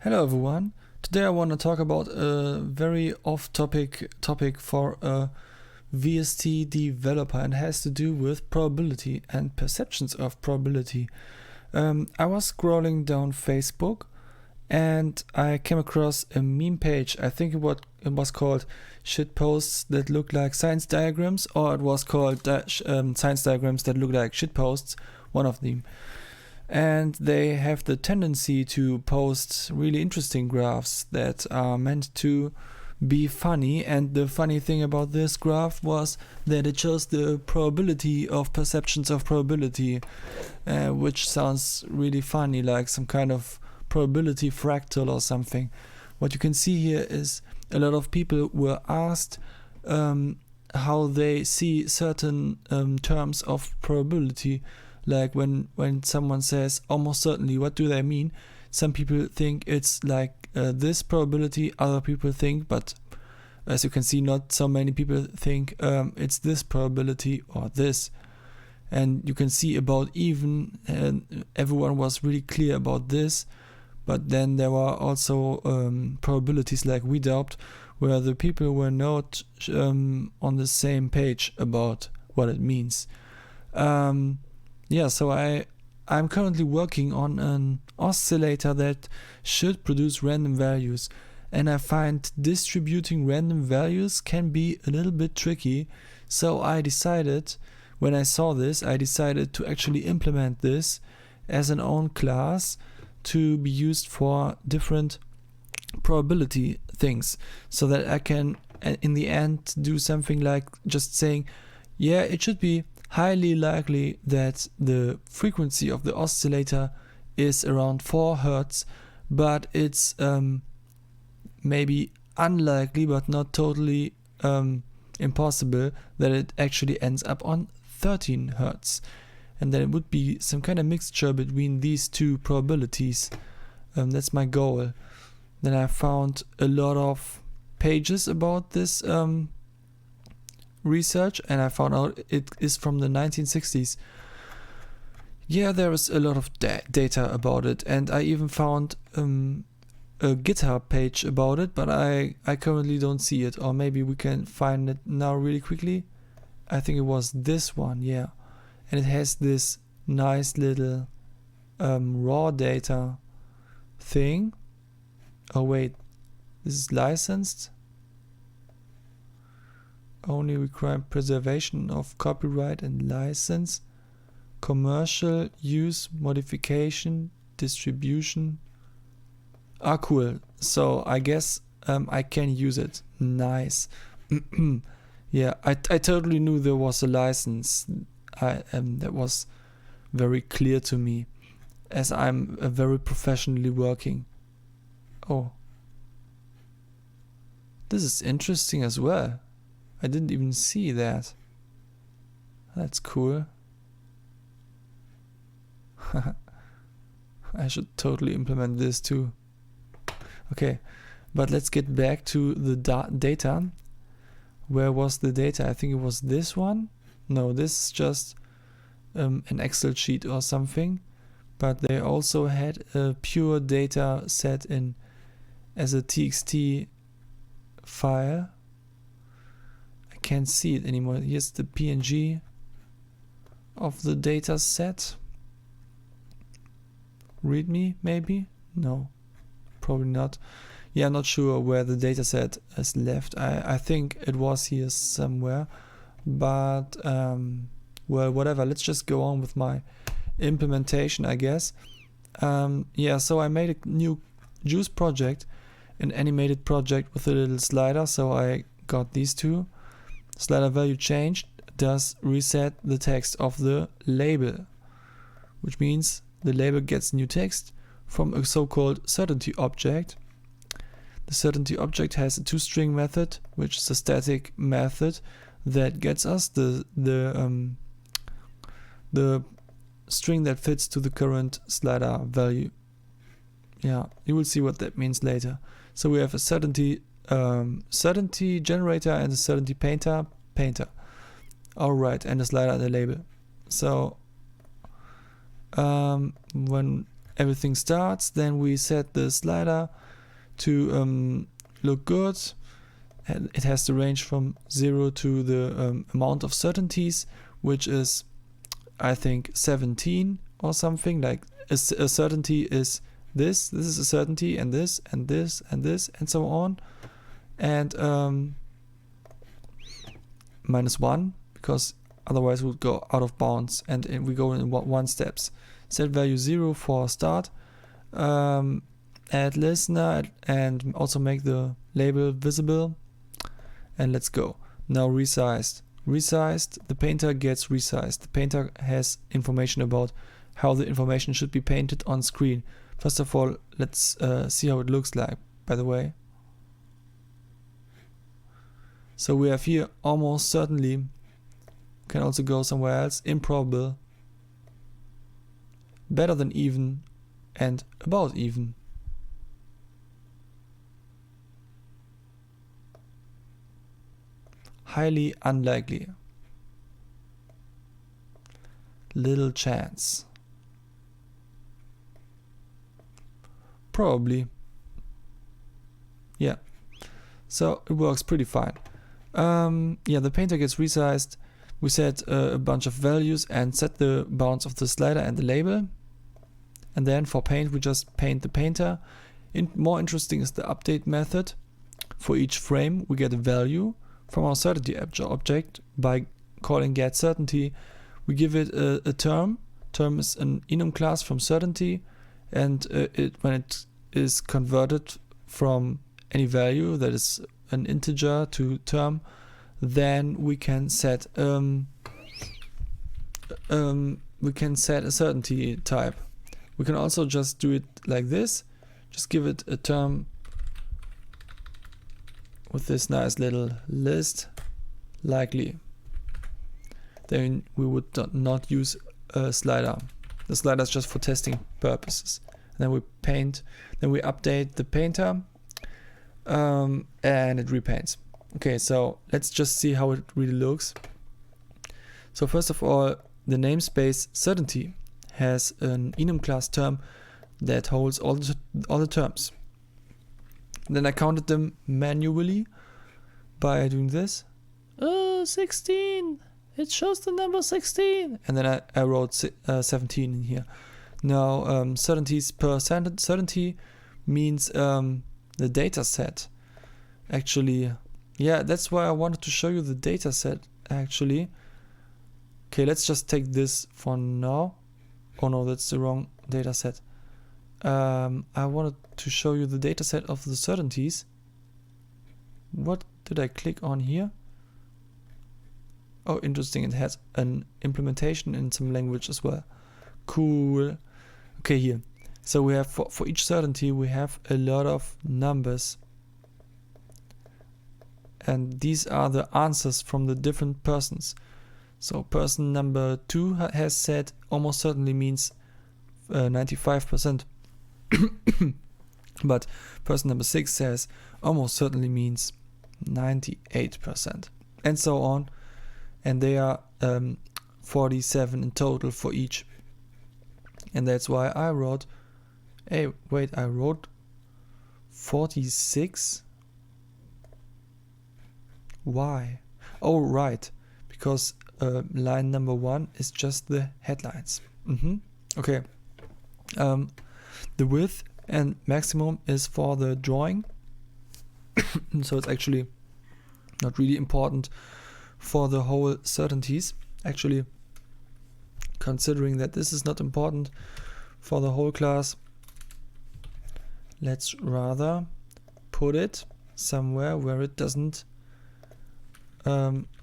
Hello everyone. Today I want to talk about a very off-topic topic for a VST developer, and has to do with probability and perceptions of probability. I was scrolling down Facebook and I came across a meme page. I think it was called shit posts that look like science diagrams, or it was called science diagrams that look like shit posts, one of them. And they have the tendency to post really interesting graphs that are meant to be funny. And the funny thing about this graph was that it shows the probability of perceptions of probability, which sounds really funny, like some kind of probability fractal or something. What you can see here is a lot of people were asked how they see certain terms of probability. Like when someone says almost certainly, what do they mean? Some people think it's like this probability, other people think, but as you can see, not so many people think it's this probability or this. And you can see about even, everyone was really clear about this, but then there were also probabilities like we doubt, where the people were not on the same page about what it means. Yeah, so I'm currently working on an oscillator that should produce random values, and I find distributing random values can be a little bit tricky. So I decided, when I saw this, I decided to actually implement this as an own class to be used for different probability things, so that I can in the end do something like just saying, yeah, it should be highly likely that the frequency of the oscillator is around 4 Hertz, but it's maybe unlikely but not totally impossible that it actually ends up on 13 Hertz. And then it would be some kind of mixture between these two probabilities. That's my goal. Then I found a lot of pages about this research, and I found out it is from the 1960s. Yeah, there is a lot of data about it, and I even found a GitHub page about it, but I currently don't see it, or maybe we can find it now really quickly. I think it was this one, yeah, and it has this nice little raw data thing. Oh wait, this is licensed. Only require preservation of copyright and license, commercial use, modification, distribution. Ah, cool. So I guess I can use it. Nice. Yeah, I totally knew there was a license. That was very clear to me, as I'm very professionally working. Oh, this is interesting as well. I didn't even see that. That's cool. I should totally implement this too. Okay, but let's get back to the data. Where was the data? I think it was this one. No, this is just an Excel sheet or something. But they also had a pure data set in as a TXT file. Can't see it anymore. Here's the PNG of the data set. README maybe? No, probably not. Yeah, I'm not sure where the data set is left. I think it was here somewhere, but well, whatever. Let's just go on with my implementation, I guess. Yeah, so I made a new JUCE project, an animated project with a little slider. So I got these two. Slider value changed does reset the text of the label, which means the label gets new text from a so-called certainty object. The certainty object has a toString method, which is a static method that gets us the string that fits to the current slider value. Yeah, you will see what that means later. So we have a certainty generator and a certainty painter. Alright, and a slider and a label. So when everything starts. Then we set the slider to look good, and it has to range from 0 to the amount of certainties, which is, I think, 17 or something. Like a certainty is this is a certainty, and this and this and this and so on. And -1, because otherwise we would go out of bounds, and we go in one steps. Set value 0 for start, add listener, and also make the label visible, and let's go. Now resized, the painter gets resized. The painter has information about how the information should be painted on screen. First of all, let's see how it looks like, by the way. So we have here almost certainly, can also go somewhere else, improbable, better than even, and about even. Highly unlikely. Little chance. Probably. Yeah. So it works pretty fine. Yeah, the painter gets resized. We set a bunch of values and set the bounds of the slider and the label. And then for paint, we just paint the painter. More interesting is the update method. For each frame, we get a value from our certainty object by calling getCertainty. We give it a term. Term is an enum class from certainty, and when it is converted from any value that is an integer to term, then we can set a certainty type. We can also just do it like this. Just give it a term with this nice little list, likely. Then we would not use a slider. The slider is just for testing purposes. And then we paint, then we update the painter, and it repaints. Okay, so let's just see how it really looks. So first of all, the namespace certainty has an enum class term that holds all the terms. Then I counted them manually by doing this. 16. It shows the number 16. And then I wrote 17 in here. Now, certainties per certainty means the data set. Actually, yeah, that's why I wanted to show you the data set, actually. Okay, let's just take this for now. Oh no, that's the wrong data set. I wanted to show you the data set of the certainties. What did I click on here? Oh, interesting, it has an implementation in some language as well. Cool. Okay, here. So we have, for each certainty, we have a lot of numbers. And these are the answers from the different persons. So person number 2 has said almost certainly means 95%. But person number 6 says almost certainly means 98%. And so on. And they are 47 in total for each. And that's why I wrote, hey, wait, I wrote 46. Why? Oh, right, because line number 1 is just the headlines. Okay. The width and maximum is for the drawing. So it's actually not really important for the whole certainties. Actually, considering that this is not important for the whole class, let's rather put it somewhere where it doesn't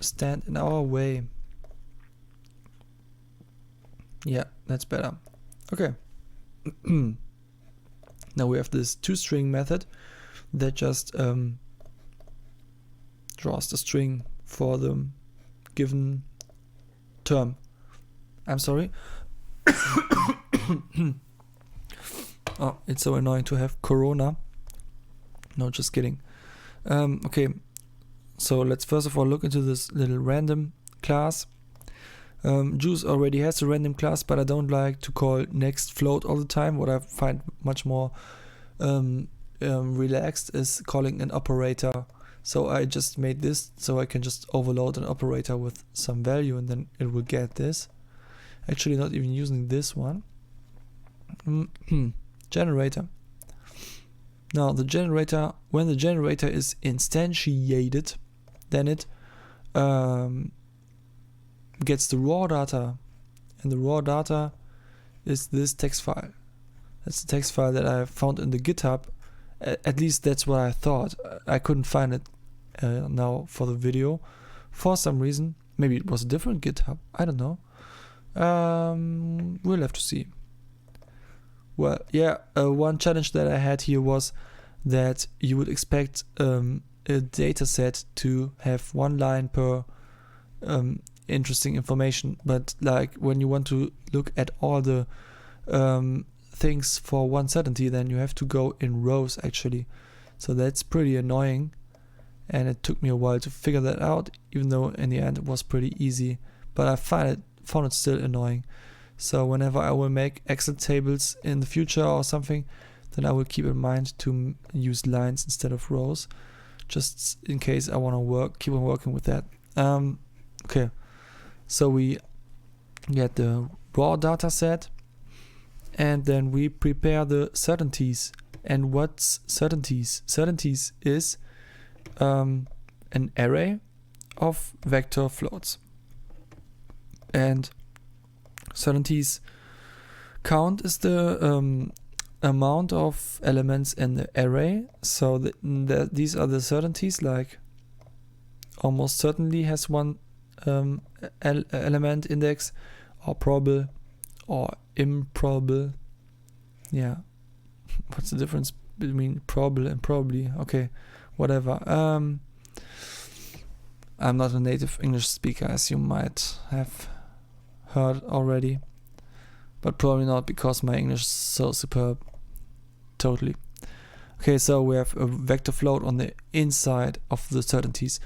stand in our way. Yeah, that's better. Okay. Now we have this toString method that just draws the string for the given term. I'm sorry. Oh, it's so annoying to have corona. No, just kidding. Okay, so let's first of all look into this little random class. JUCE already has a random class, but I don't like to call next float all the time. What I find much more relaxed is calling an operator. So I just made this so I can just overload an operator with some value and then it will get this. Actually not even using this one. Generator. Now the generator, when the generator is instantiated, then it gets the raw data, and the raw data is this text file. That's the text file that I found in the GitHub. At least that's what I thought. I couldn't find it now for the video for some reason. Maybe it was a different GitHub, I don't know. We'll have to see. Well, yeah, one challenge that I had here was that you would expect a data set to have one line per interesting information, but like when you want to look at all the things for one certainty, then you have to go in rows actually. So that's pretty annoying, and it took me a while to figure that out, even though in the end it was pretty easy, but I found it still annoying. So whenever I will make Excel tables in the future or something, then I will keep in mind to use lines instead of rows, just in case I want to keep on working with that. Okay, so we get the raw data set, and then we prepare the certainties. And what's certainties? Certainties is an array of vector floats, and certainties count is the amount of elements in the array. So these are the certainties, like almost certainly has one element index, or probable, or improbable. Yeah, what's the difference between probable and probably? Okay, whatever. I'm not a native English speaker, as you might have heard already, but probably not, because my English is so superb. Totally. Okay, so we have a vector float on the inside of the certainties.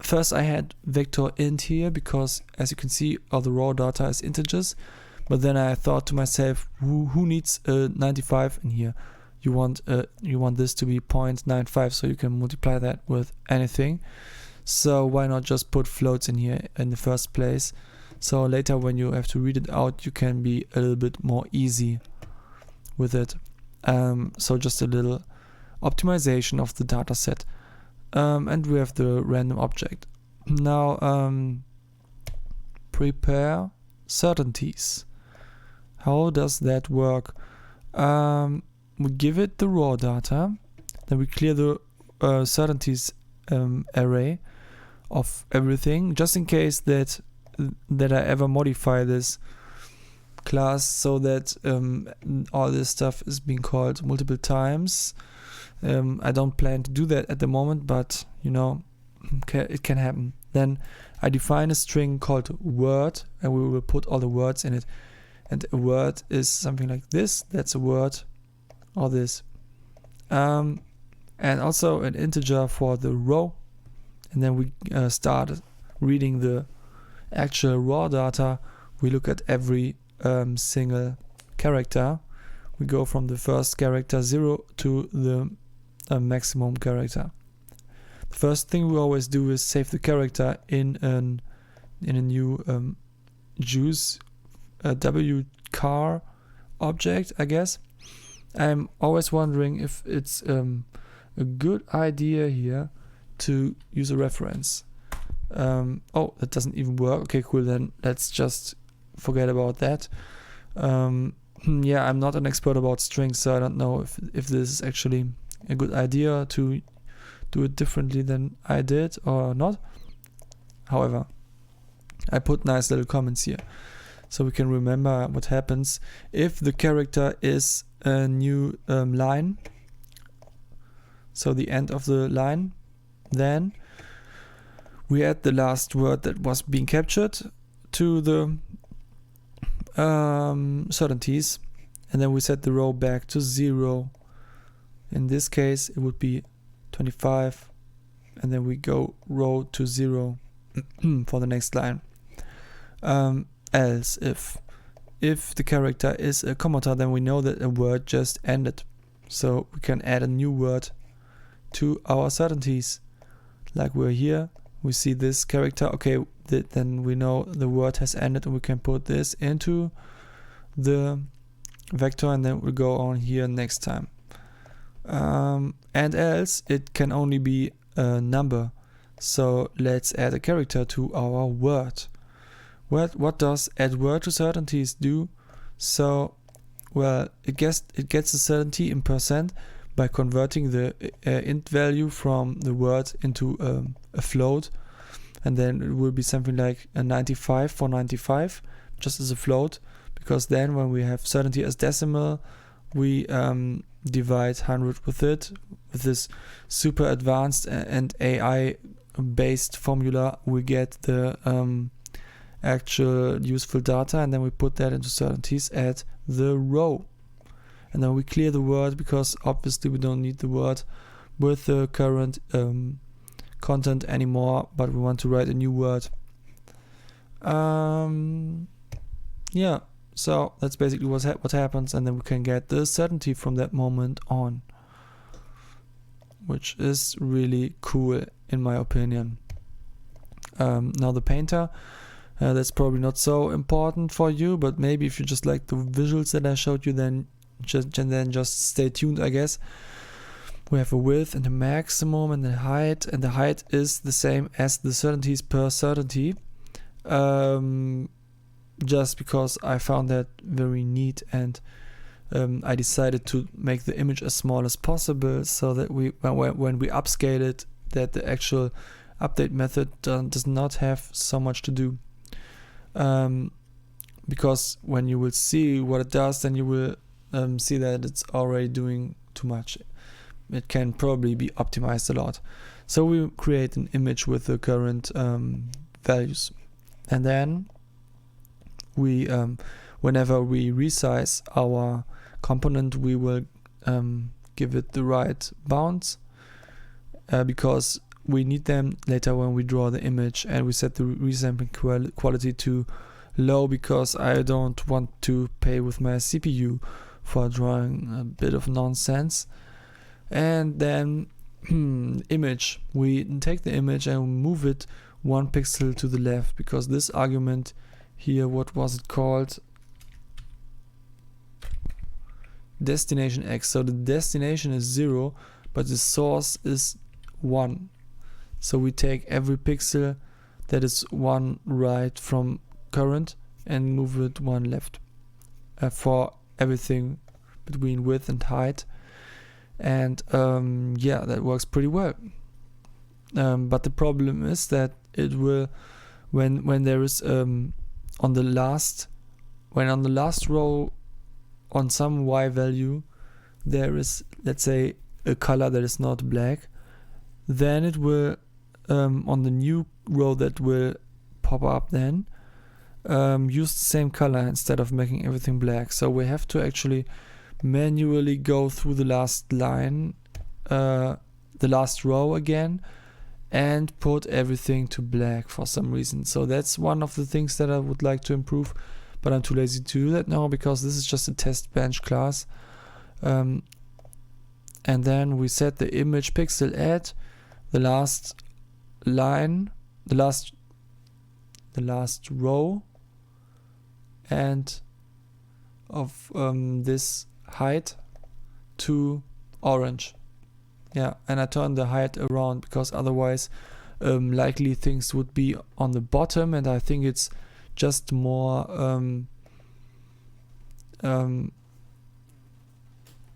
First I had vector int here, because as you can see all the raw data is integers, but then I thought to myself, who needs 95 in here? You want this to be 0.95, so you can multiply that with anything. So why not just put floats in here in the first place? So later when you have to read it out, you can be a little bit more easy with it. So just a little optimization of the data set. And we have the random object. Now prepare certainties. How does that work? We give it the raw data, then we clear the certainties array of everything, just in case that I ever modify this class so that all this stuff is being called multiple times. I don't plan to do that at the moment, but you know, it can happen. Then I define a string called word, and we will put all the words in it. And a word is something like this. That's a word, or this. And also an integer for the row. And then we start reading the actual raw data. We look at every single character. We go from the first character 0 to the maximum character. The first thing we always do is save the character in a new JUCE wcar object, I guess. I'm always wondering if it's a good idea here to use a reference. Oh, that doesn't even work. Okay, cool, then let's just forget about that. Yeah, I'm not an expert about strings, so I don't know if this is actually a good idea to do it differently than I did or not. However, I put nice little comments here so we can remember what happens if the character is a new line, so the end of the line. Then we add the last word that was being captured to the certainties, and then we set the row back to 0. In this case it would be 25, and then we go row to 0 for the next line. Else, if the character is a commata, then we know that a word just ended. So we can add a new word to our certainties. Like we're here, we see this character, okay, then we know the word has ended, and we can put this into the vector, and then we'll go on here next time. And else it can only be a number. So let's add a character to our word. What does add word to certainties do? So, well, it gets a certainty in percent by converting the int value from the word into a float, and then it will be something like a 95 for 95, just as a float, because then when we have certainty as decimal, we divide 100 with it. With this super advanced and AI based formula, we get the actual useful data, and then we put that into certainties at the row, and then we clear the word, because obviously we don't need the word with the current content anymore, but we want to write a new word. Yeah, so that's basically what happens, and then we can get the certainty from that moment on, which is really cool in my opinion. Now the painter, that's probably not so important for you, but maybe if you just like the visuals that I showed you, then just stay tuned, I guess. We have a width and a maximum and a height, and the height is the same as the certainties per certainty, just because I found that very neat, and I decided to make the image as small as possible, so that when we upscale it, that the actual update method does not have so much to do. Because when you will see what it does, then you will see that it's already doing too much. It can probably be optimized a lot. So we create an image with the current values, and then we whenever we resize our component, we will give it the right bounds, because we need them later when we draw the image, and we set the resampling quality to low, because I don't want to pay with my CPU for drawing a bit of nonsense. And then image, we take the image and move it 1 pixel to the left, because this argument here, what was it called? Destination X. So the destination is 0, but the source is 1. So we take every pixel that is 1 right from current and move it 1 left for everything between width and height. And yeah, that works pretty well. But the problem is that it will, when there is on the last row on some y value, there is, let's say, a color that is not black, then it will on the new row that will pop up then use the same color instead of making everything black. So we have to actually manually go through the last line, the last row again, and put everything to black for some reason. So that's one of the things that I would like to improve, but I'm too lazy to do that now, because this is just a test bench class. And then we set the image pixel at the last line, the last row, and of this height to orange. Yeah, and I turn the height around, because otherwise likely things would be on the bottom, and I think it's just more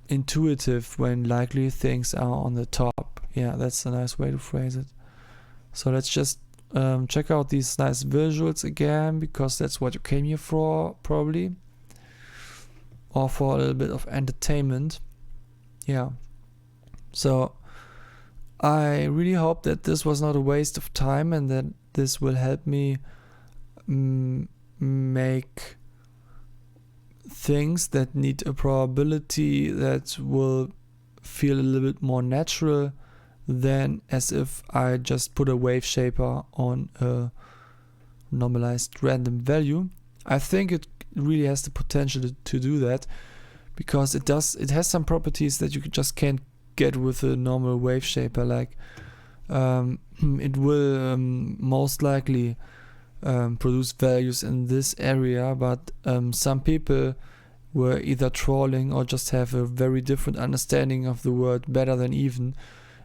intuitive when likely things are on the top. Yeah, that's a nice way to phrase it. So let's just check out these nice visuals again, because that's what you came here for, probably, or for a little bit of entertainment. Yeah, so I really hope that this was not a waste of time, and that this will help me make things that need a probability that will feel a little bit more natural than as if I just put a wave shaper on a normalized random value. I think it really has the potential to do that, because it has some properties that you just can't get with a normal wave shaper. Like it will most likely produce values in this area, but some people were either trolling or just have a very different understanding of the word better than even,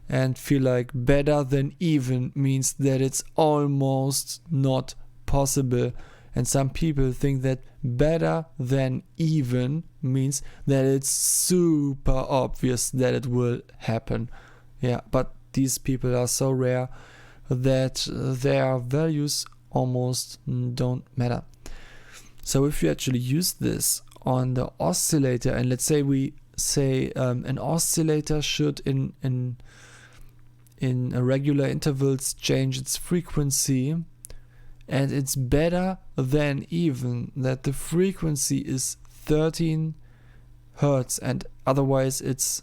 and feel like better than even means that it's almost not possible. And some people think that better than even means that it's super obvious that it will happen. Yeah, but these people are so rare that their values almost don't matter. So if you actually use this on the oscillator, and let's say we say an oscillator should in irregular intervals change its frequency, and it's better than even that the frequency is 13 hertz and otherwise it's,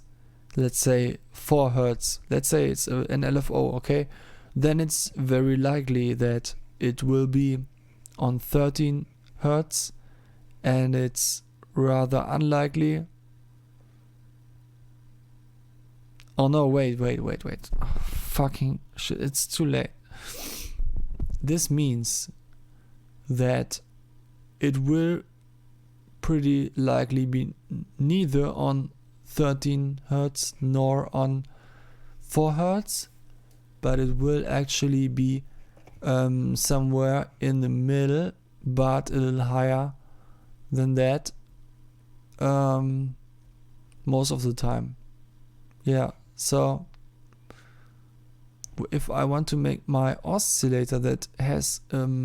let's say, 4 hertz. Let's say it's an LFO, okay? Then it's very likely that it will be on 13 hertz, and it's rather unlikely. Oh no, wait. Oh, fucking shit, it's too late. This means that it will pretty likely be neither on 13 hertz nor on 4 hertz, but it will actually be somewhere in the middle, but a little higher than that most of the time. Yeah, so if I want to make my oscillator that has a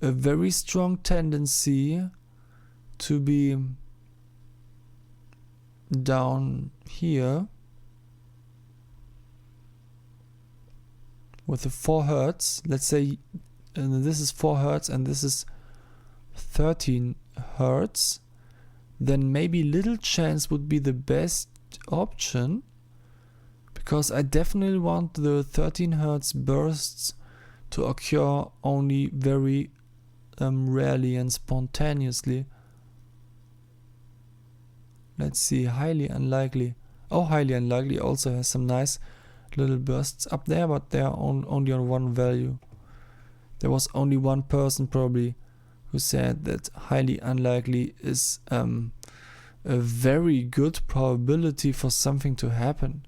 very strong tendency to be down here with the 4 hertz, let's say this is 4 hertz and this is 13 hertz, then maybe little chance would be the best option, because I definitely want the 13 hertz bursts to occur only very rarely and spontaneously. Let's see, highly unlikely. Oh, highly unlikely also has some nice little bursts up there, but they are only on one value. There was only one person probably who said that highly unlikely is a very good probability for something to happen.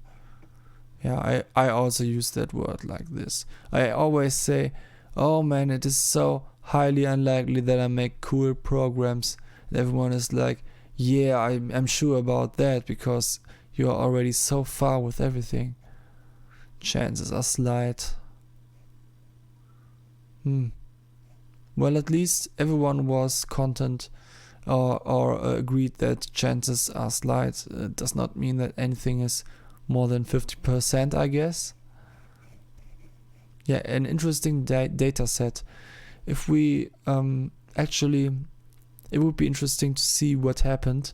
Yeah, I also use that word like this. I always say, oh man, it is so highly unlikely that I make cool programs. And everyone is like, yeah, I'm sure about that, because you are already so far with everything. Chances are slight. Well, at least everyone was content or agreed that chances are slight. It does not mean that anything is more than 50%, I guess. Yeah, an interesting data set. If we actually, it would be interesting to see what happened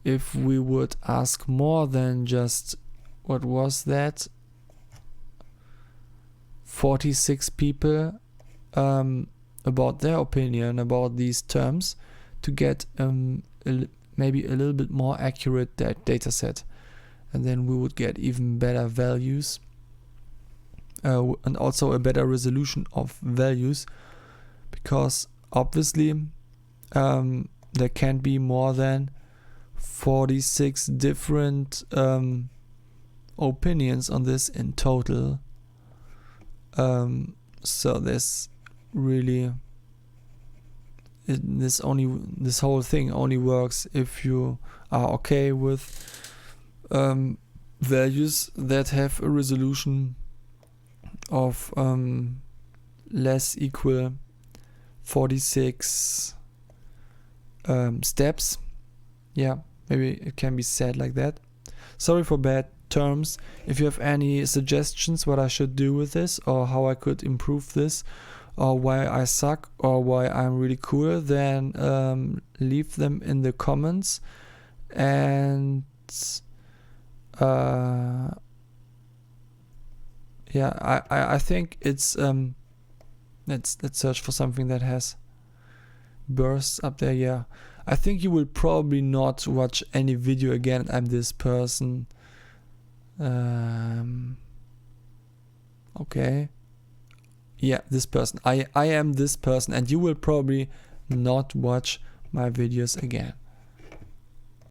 if we would ask more than just, what was that, 46 people about their opinion about these terms, to get maybe a little bit more accurate data set. And then we would get even better values and also a better resolution of values, because obviously there can be more than 46 different opinions on this in total. So this really, this whole thing only works if you are okay with values that have a resolution of less equal 46 steps. Yeah, maybe it can be said like that. Sorry for bad terms. If you have any suggestions what I should do with this, or how I could improve this, or why I suck, or why I'm really cool, then leave them in the comments. And yeah, I think it's Let's search for something that has bursts up there. Yeah, I think you will probably not watch any video again. I'm this person. Okay. Yeah, this person. I am this person, and you will probably not watch my videos again.